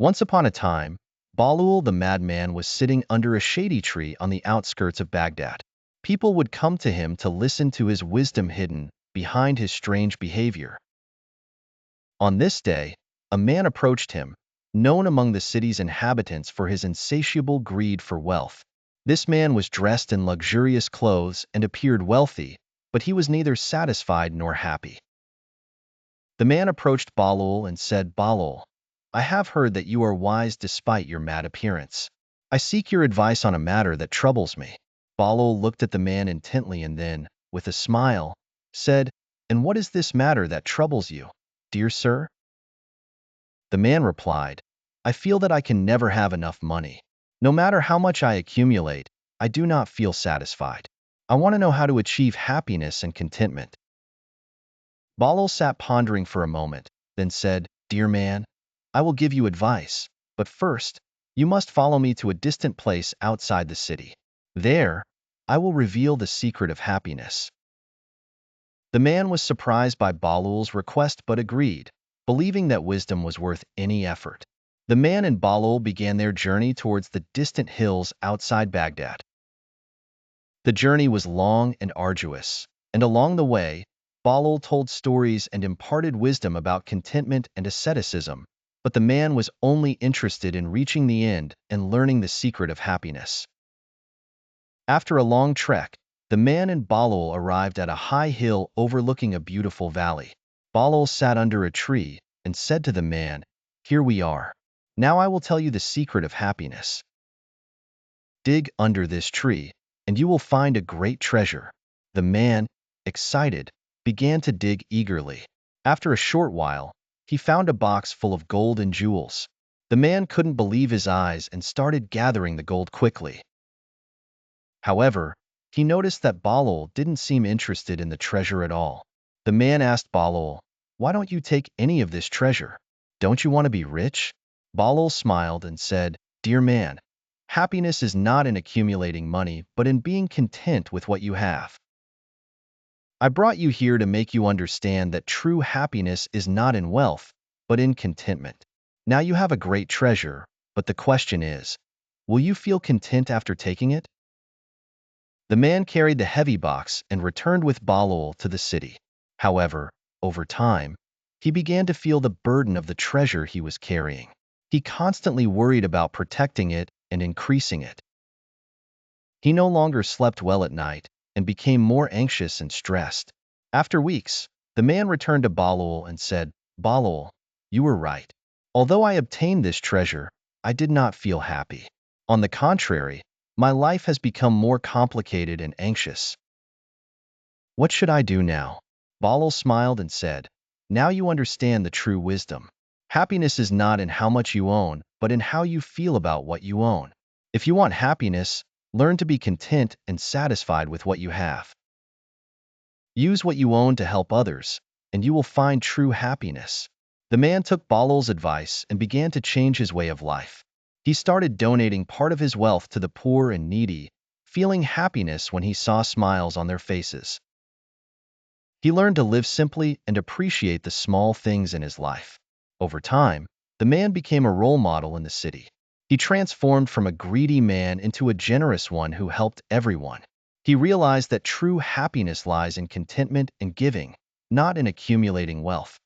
Once upon a time, Bahlool the madman was sitting under a shady tree on the outskirts of Baghdad. People would come to him to listen to his wisdom hidden behind his strange behavior. On this day, a man approached him, known among the city's inhabitants for his insatiable greed for wealth. This man was dressed in luxurious clothes and appeared wealthy, but he was neither satisfied nor happy. The man approached Bahlool and said, "Bahlool, I have heard that you are wise despite your mad appearance. I seek your advice on a matter that troubles me." Bahlool looked at the man intently and then, with a smile, said, "And what is this matter that troubles you, dear sir?" The man replied, "I feel that I can never have enough money. No matter how much I accumulate, I do not feel satisfied. I want to know how to achieve happiness and contentment." Bahlool sat pondering for a moment, then said, "Dear man, I will give you advice, but first, you must follow me to a distant place outside the city. There, I will reveal the secret of happiness." The man was surprised by Bahlool's request but agreed, believing that wisdom was worth any effort. The man and Bahlool began their journey towards the distant hills outside Baghdad. The journey was long and arduous, and along the way, Bahlool told stories and imparted wisdom about contentment and asceticism, but the man was only interested in reaching the end and learning the secret of happiness. After a long trek, the man and Bahlool arrived at a high hill overlooking a beautiful valley. Bahlool sat under a tree and said to the man, "Here we are. Now I will tell you the secret of happiness. Dig under this tree, and you will find a great treasure." The man, excited, began to dig eagerly. After a short while, he found a box full of gold and jewels. The man couldn't believe his eyes and started gathering the gold quickly. However, he noticed that Bahlool didn't seem interested in the treasure at all. The man asked Bahlool, "Why don't you take any of this treasure? Don't you want to be rich?" Bahlool smiled and said, "Dear man, happiness is not in accumulating money but in being content with what you have. I brought you here to make you understand that true happiness is not in wealth, but in contentment. Now you have a great treasure, but the question is, will you feel content after taking it?" The man carried the heavy box and returned with Bahlool to the city. However, over time, he began to feel the burden of the treasure he was carrying. He constantly worried about protecting it and increasing it. He no longer slept well at night and became more anxious and stressed. After weeks, the man returned to Bahlool and said, "Bahlool, you were right. Although I obtained this treasure, I did not feel happy. On the contrary, my life has become more complicated and anxious. What should I do now?" Bahlool smiled and said, "Now you understand the true wisdom. Happiness is not in how much you own, but in how you feel about what you own. If you want happiness, learn to be content and satisfied with what you have. Use what you own to help others, and you will find true happiness." The man took Bahlool's advice and began to change his way of life. He started donating part of his wealth to the poor and needy, feeling happiness when he saw smiles on their faces. He learned to live simply and appreciate the small things in his life. Over time, the man became a role model in the city. He transformed from a greedy man into a generous one who helped everyone. He realized that true happiness lies in contentment and giving, not in accumulating wealth.